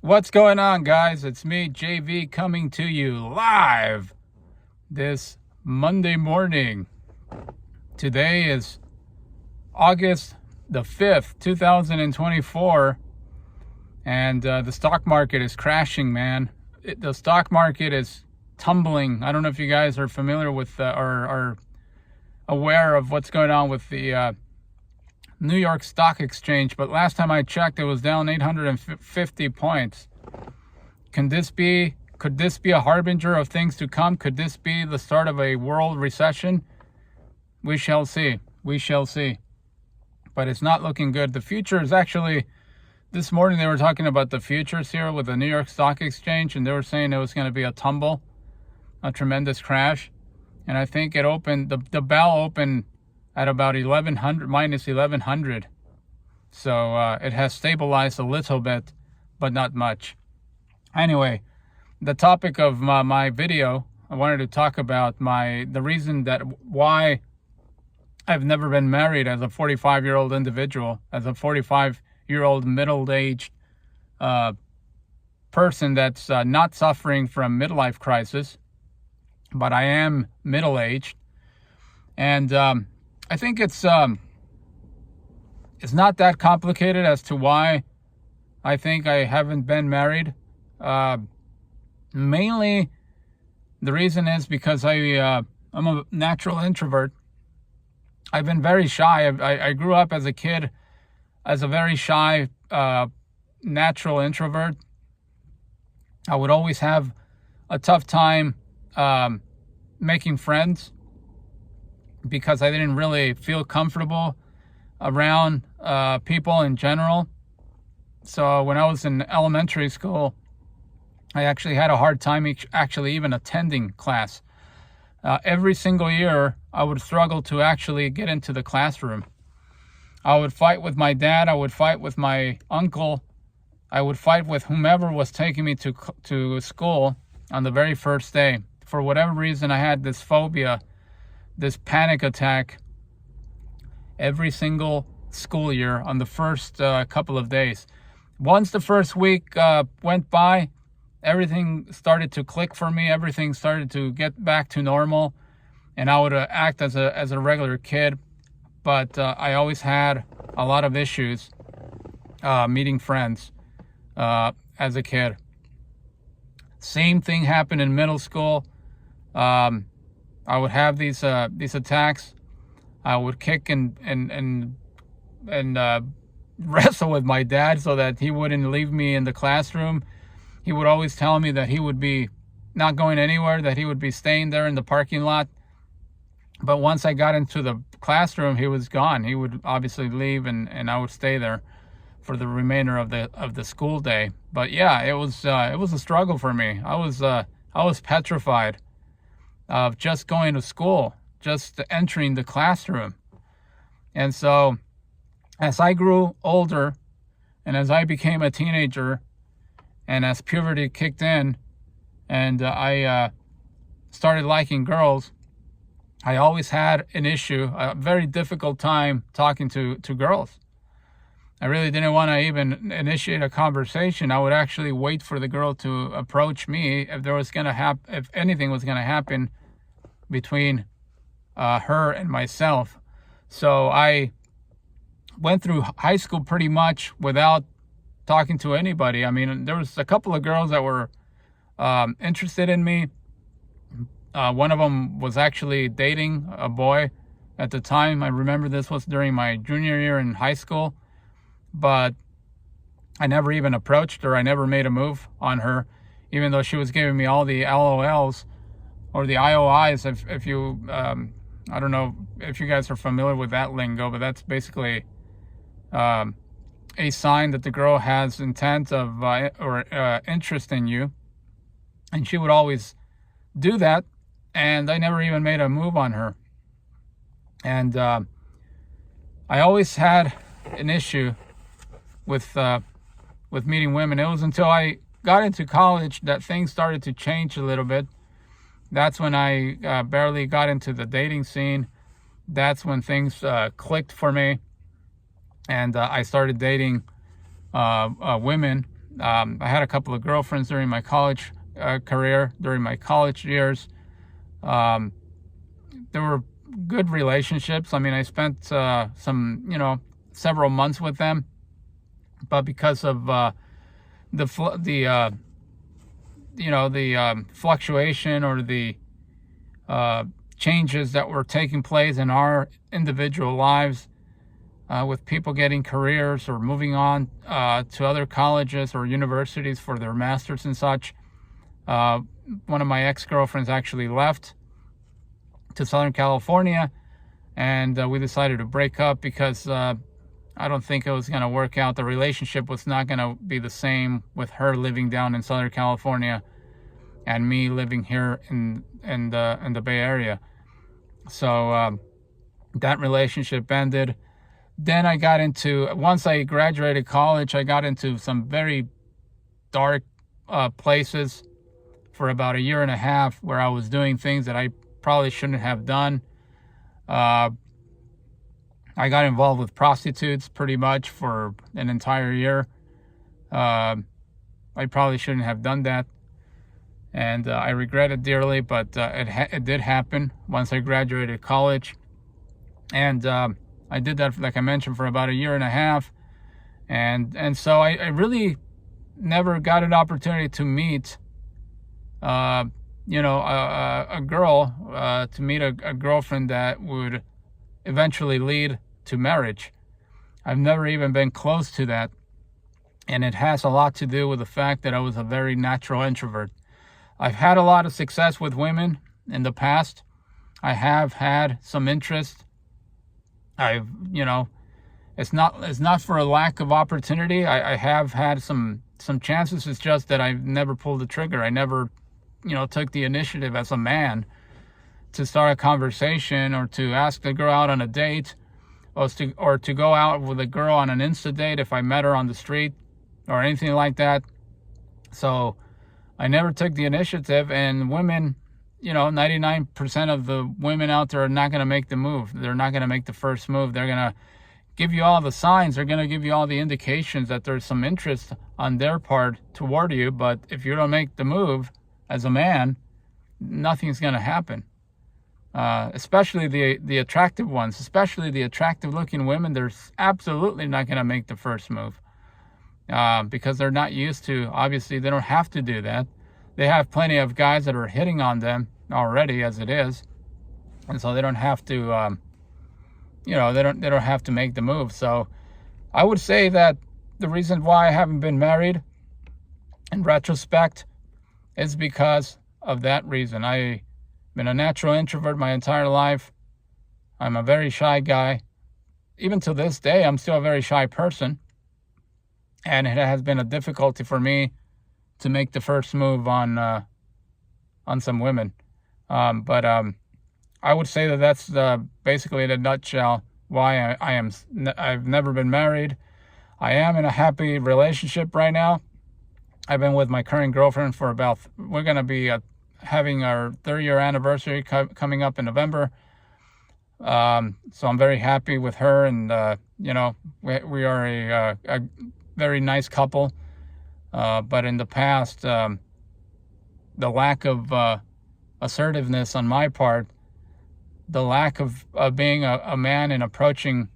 What's going on, guys? It's me, JV, coming to you live this Monday morning. Today is August the 5th, 2024, and the stock market is crashing, man. The stock market is tumbling. I don't know if you guys are familiar with or are aware of what's going on with the New York Stock Exchange, but last time I checked, it was down 850 points. Could this be a harbinger of things to come? Could this be the start of a world recession? We shall see. We shall see. But it's not looking good. The future is actually, this morning they were talking about the futures here with the New York Stock Exchange, and they were saying it was going to be a tumble, a tremendous crash. And I think it opened, the bell opened at about 1100, minus 1100. So it has stabilized a little bit, but not much. Anyway, the topic of my video, I wanted to talk about the reason that why I've never been married as a 45-year-old individual, as a 45-year-old middle-aged person that's not suffering from midlife crisis, but I am middle-aged. And I think it's not that complicated as to why I think I haven't been married. Mainly, the reason is because I'm a natural introvert. I've been very shy. I grew up as a kid as a very shy, natural introvert. I would always have a tough time making friends, because I didn't really feel comfortable around people in general. So when I was in elementary school, I actually had a hard time actually even attending class. Every single year, I would struggle to actually get into the classroom. I would fight with my dad. I would fight with my uncle. I would fight with whomever was taking me to school on the very first day. For whatever reason, I had this phobia, this panic attack every single school year on the first couple of days. Once the first week went by, everything started to click for me. Everything started to get back to normal, and I would act as a regular kid. But I always had a lot of issues meeting friends as a kid. Same thing happened in middle school. I would have these attacks. I would kick and wrestle with my dad so that he wouldn't leave me in the classroom. He would always tell me that he would be not going anywhere, that he would be staying there in the parking lot. But once I got into the classroom, he was gone. He would obviously leave, and I would stay there for the remainder of the school day. But yeah, it was a struggle for me. I was petrified of just going to school, just entering the classroom. And so as I grew older, and as I became a teenager, and as puberty kicked in, and I started liking girls, I always had an issue, a very difficult time talking to girls. I really didn't want to even initiate a conversation. I would actually wait for the girl to approach me if anything was going to happen between her and myself. So I went through high school pretty much without talking to anybody. I mean, there was a couple of girls that were interested in me. One of them was actually dating a boy at the time. I remember this was during my junior year in high school, but I never even approached her. I never made a move on her, even though she was giving me all the LOLs or the IOIs. If you, I don't know if you guys are familiar with that lingo, but that's basically a sign that the girl has intent of or interest in you. And she would always do that, and I never even made a move on her. And I always had an issue with meeting women. It was until I got into college that things started to change a little bit. That's when I barely got into the dating scene. That's when things clicked for me, and I started dating women I had a couple of girlfriends during my college career, during my college years. There were good relationships. I mean, I spent several months with them, but because of the fluctuation or the changes that were taking place in our individual lives, with people getting careers or moving on to other colleges or universities for their masters and such. One of my ex-girlfriends actually left to Southern California, and we decided to break up because I don't think it was going to work out. The relationship was not going to be the same with her living down in Southern California and me living here in the Bay Area. So that relationship ended. Then once I graduated college, I got into some very dark places for about 1.5 years, where I was doing things that I probably shouldn't have done. I got involved with prostitutes pretty much for an entire year. I probably shouldn't have done that, and I regret it dearly, but it did happen once I graduated college. And I did that, like I mentioned, for about 1.5 years. And so I really never got an opportunity to meet, a girl, to meet a girlfriend that would eventually lead to marriage. I've never even been close to that. And it has a lot to do with the fact that I was a very natural introvert. I've had a lot of success with women in the past. I have had some interest. It's not for a lack of opportunity. I have had some chances. It's just that I've never pulled the trigger. I never, took the initiative as a man to start a conversation or to ask a girl out on a date, or to go out with a girl on an Insta date if I met her on the street or anything like that. So I never took the initiative, and women, 99% of the women out there are not going to make the move. They're not going to make the first move. They're going to give you all the signs. They're going to give you all the indications that there's some interest on their part toward you. But if you don't make the move as a man, nothing's going to happen. Especially the attractive ones, especially the attractive looking women, they're absolutely not going to make the first move. Because they're not used to, obviously they don't have to do that. They have plenty of guys that are hitting on them already as it is, and so they don't have to, they don't have to make the move. So I would say that the reason why I haven't been married, in retrospect, is because of that reason. I've been a natural introvert my entire life. I'm a very shy guy. Even to this day, I'm still a very shy person, and it has been a difficulty for me to make the first move on some women. But I would say that that's basically in a nutshell why I've never been married. I am in a happy relationship right now. I've been with my current girlfriend for we're going to be having our 3rd-year anniversary coming up in November. So I'm very happy with her, and we are a very nice couple. But in the past, the lack of assertiveness on my part, the lack of being a man and approaching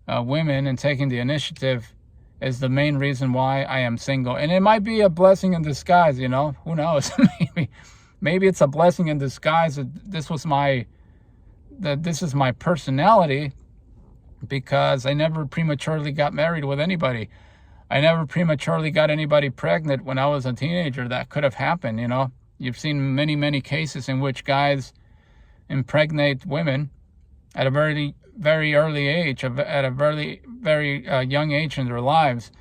women and taking the initiative is the main reason why I am single. And it might be a blessing in disguise, who knows? Maybe it's a blessing in disguise that this is my personality, because I never prematurely got married with anybody. I never prematurely got anybody pregnant when I was a teenager. That could have happened, You've seen many, many cases in which guys impregnate women at a very, very early age, at a very, very young age in their lives.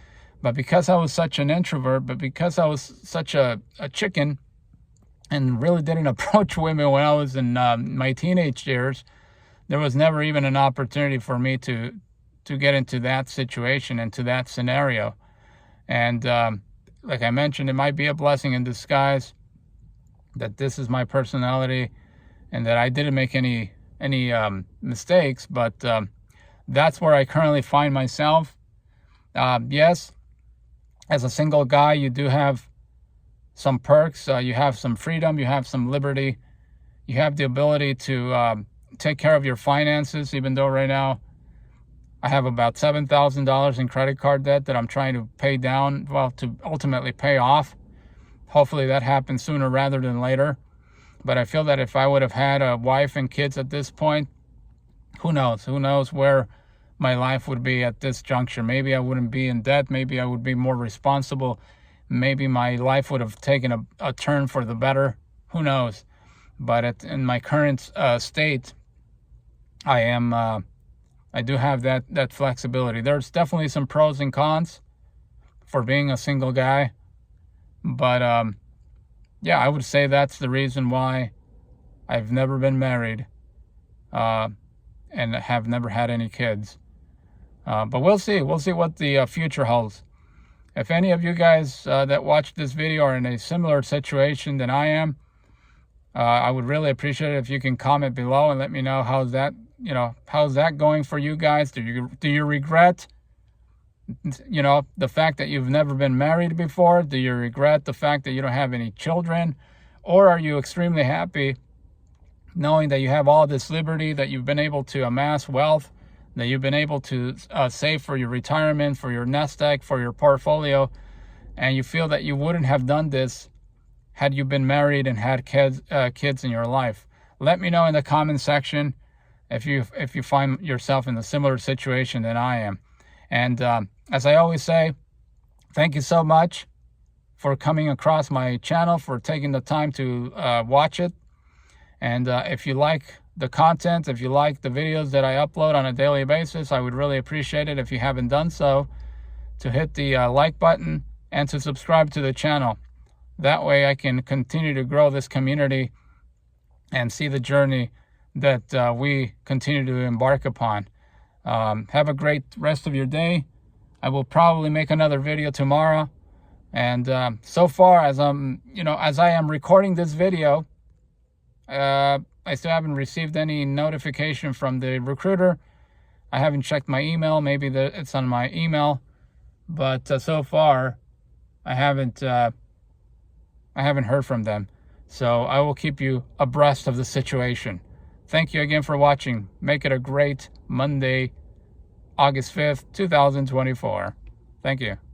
But because I was such an introvert, but because I was such a chicken and really didn't approach women when I was in my teenage years, there was never even an opportunity for me to get into that situation, into that scenario. And like I mentioned, it might be a blessing in disguise that this is my personality and that I didn't make any mistakes, but that's where I currently find myself. Yes, as a single guy, you do have some perks. You have some freedom. You have some liberty. You have the ability to take care of your finances, even though right now I have about $7,000 in credit card debt that I'm trying to pay down, well, to ultimately pay off. Hopefully that happens sooner rather than later. But I feel that if I would have had a wife and kids at this point, who knows? Who knows where my life would be at this juncture. Maybe I wouldn't be in debt. Maybe I would be more responsible. Maybe my life would have taken a turn for the better. Who knows? But in my current state, I do have that flexibility. There's definitely some pros and cons for being a single guy. But yeah, I would say that's the reason why I've never been married and have never had any kids. But we'll see. We'll see what the future holds. If any of you guys that watched this video are in a similar situation than I am, I would really appreciate it if you can comment below and let me know how's that going for you guys. Do you regret, the fact that you've never been married before? Do you regret the fact that you don't have any children? Or are you extremely happy knowing that you have all this liberty, that you've been able to amass wealth, that you've been able to save for your retirement, for your nest egg, for your portfolio, and you feel that you wouldn't have done this had you been married and had kids in your life? Let me know in the comment section if you find yourself in a similar situation than I am. And as I always say, thank you so much for coming across my channel, for taking the time to watch it. And if you like the content, if you like the videos that I upload on a daily basis, I would really appreciate it if you haven't done so, to hit the like button and to subscribe to the channel. That way I can continue to grow this community and see the journey that we continue to embark upon. Have a great rest of your day. I will probably make another video tomorrow. And so far, as I am recording this video, I still haven't received any notification from the recruiter. I haven't checked my email. Maybe it's on my email, but so far I haven't heard from them. So I will keep you abreast of the situation. Thank you again for watching. Make it a great Monday, August 5th, 2024. Thank you.